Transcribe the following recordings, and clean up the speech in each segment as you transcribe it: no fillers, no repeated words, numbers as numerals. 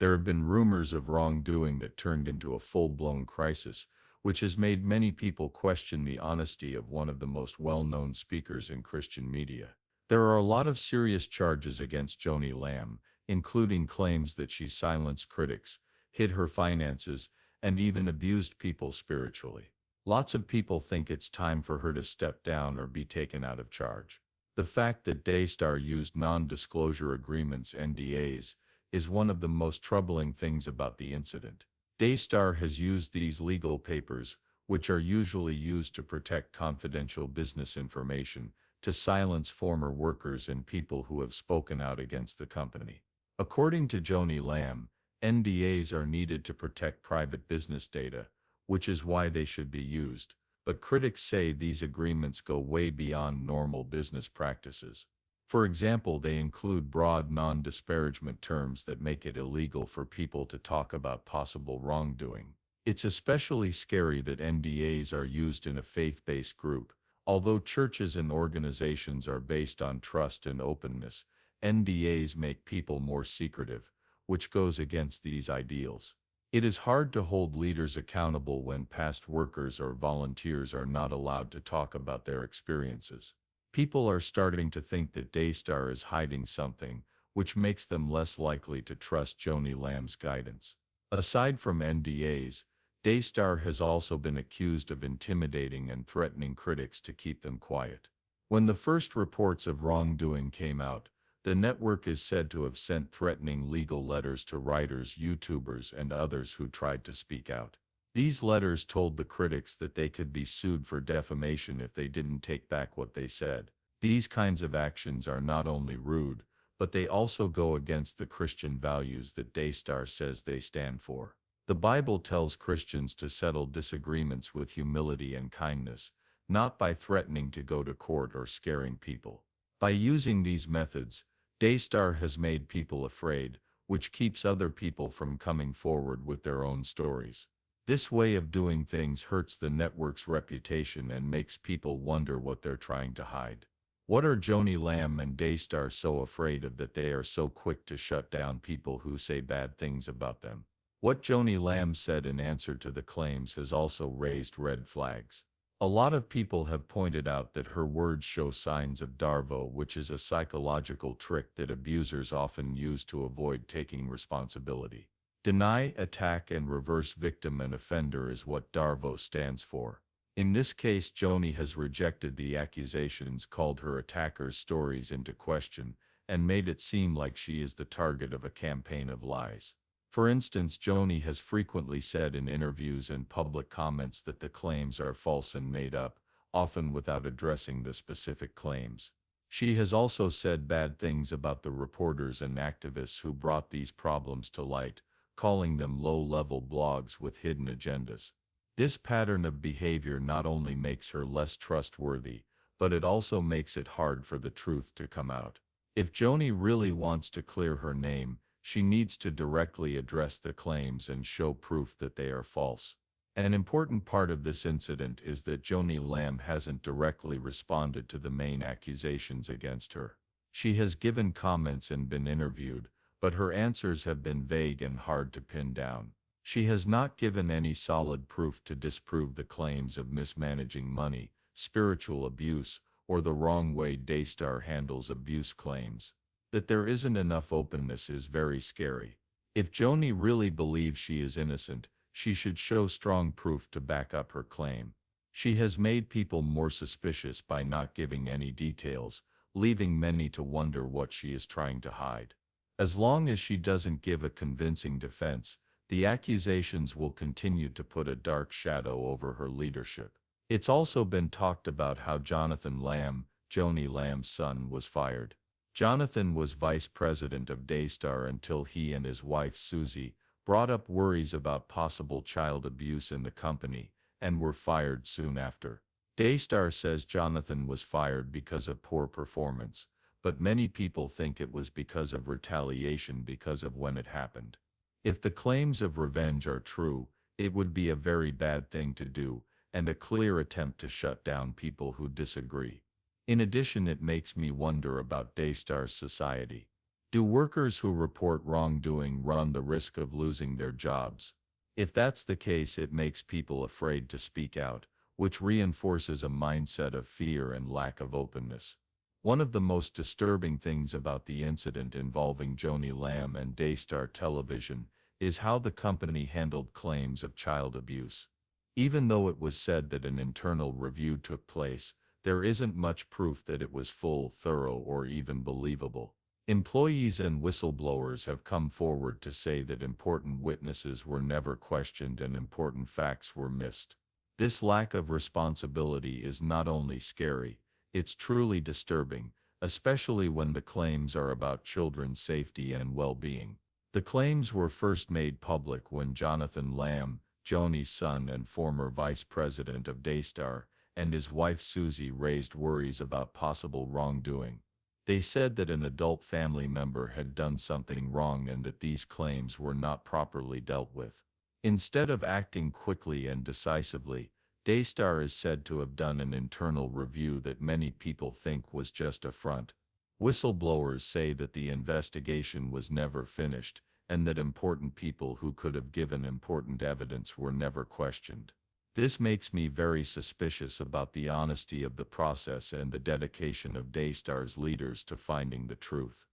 There have been rumors of wrongdoing that turned into a full-blown crisis, which has made many people question the honesty of one of the most well-known speakers in Christian media. There are a lot of serious charges against Joni Lamb, including claims that she silenced critics, hid her finances, and even abused people spiritually. Lots of people think it's time for her to step down or be taken out of charge. The fact that Daystar used non-disclosure agreements (NDAs) is one of the most troubling things about the incident. Daystar has used these legal papers, which are usually used to protect confidential business information, to silence former workers and people who have spoken out against the company. According to Joni Lamb, NDAs are needed to protect private business data, which is why they should be used, but critics say these agreements go way beyond normal business practices. For example, they include broad non-disparagement terms that make it illegal for people to talk about possible wrongdoing. It's especially scary that NDAs are used in a faith-based group. Although churches and organizations are based on trust and openness, NDAs make people more secretive, which goes against these ideals. It is hard to hold leaders accountable when past workers or volunteers are not allowed to talk about their experiences. People are starting to think that Daystar is hiding something, which makes them less likely to trust Joni Lamb's guidance. Aside from NDAs, Daystar has also been accused of intimidating and threatening critics to keep them quiet. When the first reports of wrongdoing came out, the network is said to have sent threatening legal letters to writers, YouTubers, and others who tried to speak out. These letters told the critics that they could be sued for defamation if they didn't take back what they said. These kinds of actions are not only rude, but they also go against the Christian values that Daystar says they stand for. The Bible tells Christians to settle disagreements with humility and kindness, not by threatening to go to court or scaring people. By using these methods, Daystar has made people afraid, which keeps other people from coming forward with their own stories. This way of doing things hurts the network's reputation and makes people wonder what they're trying to hide. What are Joni Lamb and Daystar so afraid of that they are so quick to shut down people who say bad things about them? What Joni Lamb said in answer to the claims has also raised red flags. A lot of people have pointed out that her words show signs of Darvo, which is a psychological trick that abusers often use to avoid taking responsibility. Deny, attack, and reverse victim and offender is what Darvo stands for. In this case, Joni has rejected the accusations, called her attackers' stories into question, and made it seem like she is the target of a campaign of lies. For instance, Joni has frequently said in interviews and public comments that the claims are false and made up, often without addressing the specific claims. She has also said bad things about the reporters and activists who brought these problems to light, calling them low-level blogs with hidden agendas. This pattern of behavior not only makes her less trustworthy, but it also makes it hard for the truth to come out. If Joni really wants to clear her name, she needs to directly address the claims and show proof that they are false. An important part of this incident is that Joni Lamb hasn't directly responded to the main accusations against her. She has given comments and been interviewed, but her answers have been vague and hard to pin down. She has not given any solid proof to disprove the claims of mismanaging money, spiritual abuse, or the wrong way Daystar handles abuse claims. That there isn't enough openness is very scary. If Joni really believes she is innocent, she should show strong proof to back up her claim. She has made people more suspicious by not giving any details, leaving many to wonder what she is trying to hide. As long as she doesn't give a convincing defense, the accusations will continue to put a dark shadow over her leadership. It's also been talked about how Jonathan Lamb, Joni Lamb's son, was fired. Jonathan was vice president of Daystar until he and his wife Susie brought up worries about possible child abuse in the company, and were fired soon after. Daystar says Jonathan was fired because of poor performance, but many people think it was because of retaliation because of when it happened. If the claims of revenge are true, it would be a very bad thing to do, and a clear attempt to shut down people who disagree. In addition, it makes me wonder about Daystar's society. Do workers who report wrongdoing run the risk of losing their jobs? If that's the case, it makes people afraid to speak out, which reinforces a mindset of fear and lack of openness. One of the most disturbing things about the incident involving Joni Lamb and Daystar Television is how the company handled claims of child abuse. Even though it was said that an internal review took place, there isn't much proof that it was full, thorough, or even believable. Employees and whistleblowers have come forward to say that important witnesses were never questioned and important facts were missed. This lack of responsibility is not only scary, it's truly disturbing, especially when the claims are about children's safety and well-being. The claims were first made public when Jonathan Lamb, Joni's son and former vice president of Daystar, and his wife Susie raised worries about possible wrongdoing. They said that an adult family member had done something wrong and that these claims were not properly dealt with. Instead of acting quickly and decisively, Daystar is said to have done an internal review that many people think was just a front. Whistleblowers say that the investigation was never finished, and that important people who could have given important evidence were never questioned. This makes me very suspicious about the honesty of the process and the dedication of Daystar's leaders to finding the truth.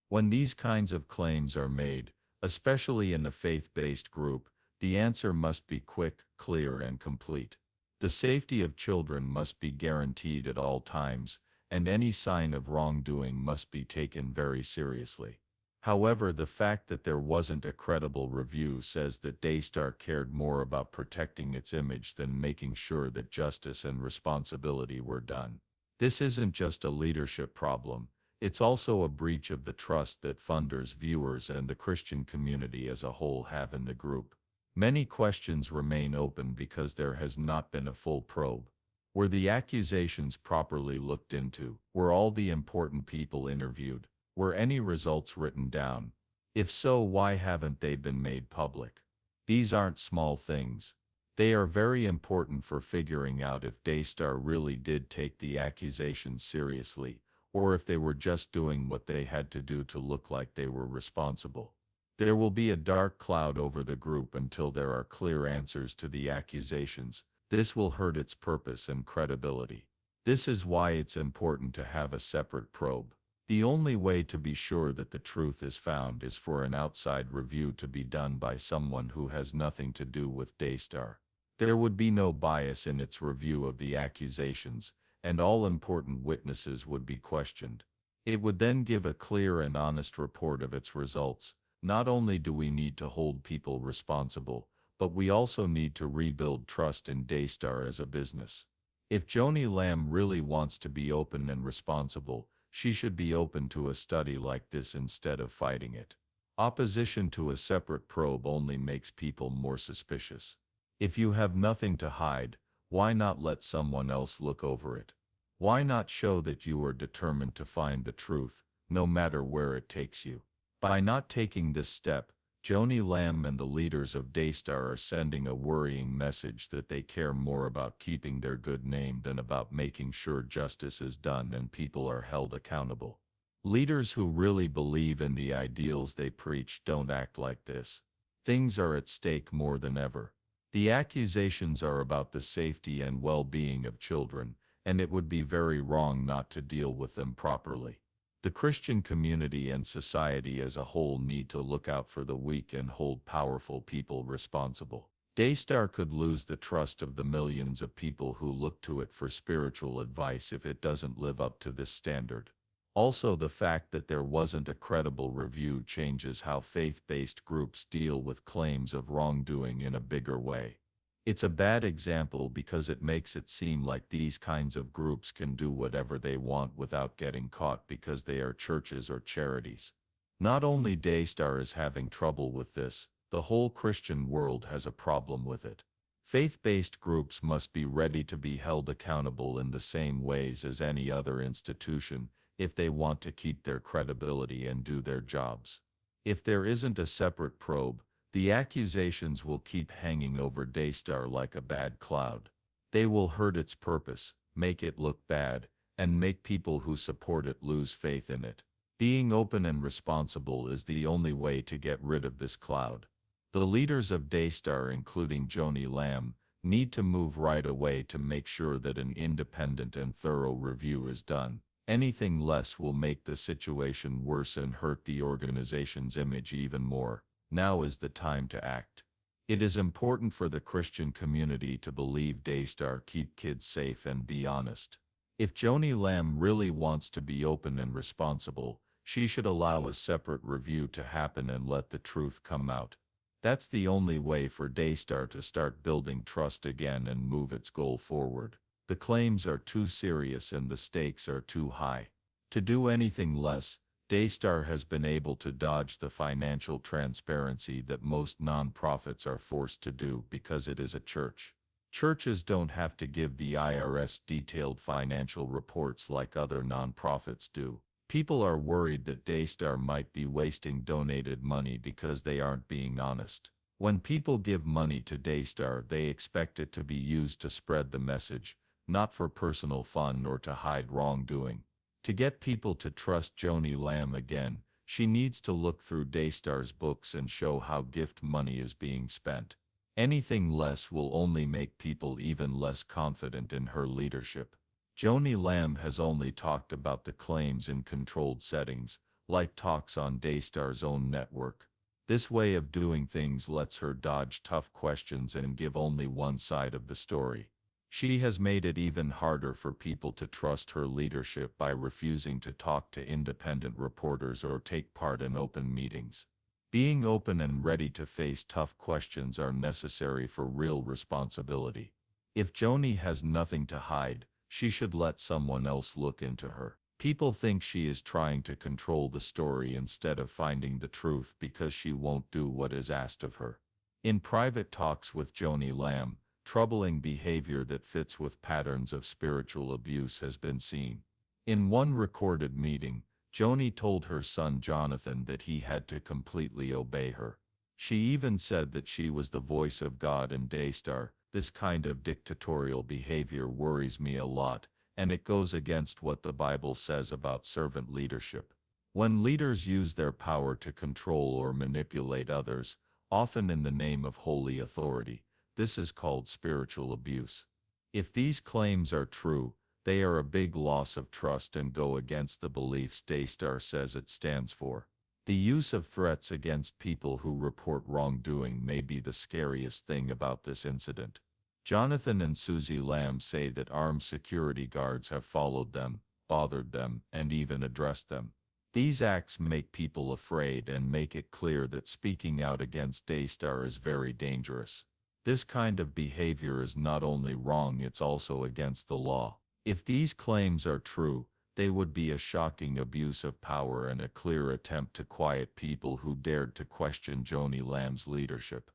When these kinds of claims are made, especially in a faith-based group, the answer must be quick, clear, and complete. The safety of children must be guaranteed at all times, and any sign of wrongdoing must be taken very seriously. However, the fact that there wasn't a credible review says that Daystar cared more about protecting its image than making sure that justice and responsibility were done. This isn't just a leadership problem, it's also a breach of the trust that funders, viewers, and the Christian community as a whole have in the group. Many questions remain open because there has not been a full probe. Were the accusations properly looked into? Were all the important people interviewed? Were any results written down? If so, why haven't they been made public? These aren't small things. They are very important for figuring out if Daystar really did take the accusations seriously, or if they were just doing what they had to do to look like they were responsible. There will be a dark cloud over the group until there are clear answers to the accusations. This will hurt its purpose and credibility. This is why it's important to have a separate probe. The only way to be sure that the truth is found is for an outside review to be done by someone who has nothing to do with Daystar. There would be no bias in its review of the accusations, and all important witnesses would be questioned. It would then give a clear and honest report of its results. Not only do we need to hold people responsible, but we also need to rebuild trust in Daystar as a business. If Joni Lamb really wants to be open and responsible, she should be open to a study like this instead of fighting it. Opposition to a separate probe only makes people more suspicious. If you have nothing to hide, why not let someone else look over it? Why not show that you are determined to find the truth, no matter where it takes you? By not taking this step, Joni Lamb and the leaders of Daystar are sending a worrying message that they care more about keeping their good name than about making sure justice is done and people are held accountable. Leaders who really believe in the ideals they preach don't act like this. Things are at stake more than ever. The accusations are about the safety and well-being of children, and it would be very wrong not to deal with them properly. The Christian community and society as a whole need to look out for the weak and hold powerful people responsible. Daystar could lose the trust of the millions of people who look to it for spiritual advice if it doesn't live up to this standard. Also, the fact that there wasn't a credible review changes how faith-based groups deal with claims of wrongdoing in a bigger way. It's a bad example because it makes it seem like these kinds of groups can do whatever they want without getting caught because they are churches or charities. Not only Daystar is having trouble with this, the whole Christian world has a problem with it. Faith-based groups must be ready to be held accountable in the same ways as any other institution if they want to keep their credibility and do their jobs. If there isn't a separate probe, the accusations will keep hanging over Daystar like a bad cloud. They will hurt its purpose, make it look bad, and make people who support it lose faith in it. Being open and responsible is the only way to get rid of this cloud. The leaders of Daystar, including Joni Lamb, need to move right away to make sure that an independent and thorough review is done. Anything less will make the situation worse and hurt the organization's image even more. Now is the time to act. It is important for the Christian community to believe Daystar keep kids safe and be honest. If Joni Lamb really wants to be open and responsible, she should allow a separate review to happen and let the truth come out. That's the only way for Daystar to start building trust again and move its goal forward. The claims are too serious and the stakes are too high. To do anything less, Daystar has been able to dodge the financial transparency that most nonprofits are forced to do because it is a church. Churches don't have to give the IRS detailed financial reports like other nonprofits do. People are worried that Daystar might be wasting donated money because they aren't being honest. When people give money to Daystar, they expect it to be used to spread the message, not for personal fun or to hide wrongdoing. To get people to trust Joni Lamb again, she needs to look through Daystar's books and show how gift money is being spent. Anything less will only make people even less confident in her leadership. Joni Lamb has only talked about the claims in controlled settings, like talks on Daystar's own network. This way of doing things lets her dodge tough questions and give only one side of the story. She has made it even harder for people to trust her leadership by refusing to talk to independent reporters or take part in open meetings. Being open and ready to face tough questions are necessary for real responsibility. If Joni has nothing to hide, she should let someone else look into her. People think she is trying to control the story instead of finding the truth because she won't do what is asked of her. In private talks with Joni Lamb, troubling behavior that fits with patterns of spiritual abuse has been seen. In one recorded meeting, Joni told her son Jonathan that he had to completely obey her. She even said that she was the voice of God in Daystar. This kind of dictatorial behavior worries me a lot, and it goes against what the Bible says about servant leadership. When leaders use their power to control or manipulate others, often in the name of holy authority, this is called spiritual abuse. If these claims are true, they are a big loss of trust and go against the beliefs Daystar says it stands for. The use of threats against people who report wrongdoing may be the scariest thing about this incident. Jonathan and Susie Lamb say that armed security guards have followed them, bothered them, and even addressed them. These acts make people afraid and make it clear that speaking out against Daystar is very dangerous. This kind of behavior is not only wrong, it's also against the law. If these claims are true, they would be a shocking abuse of power and a clear attempt to quiet people who dared to question Joni Lamb's leadership.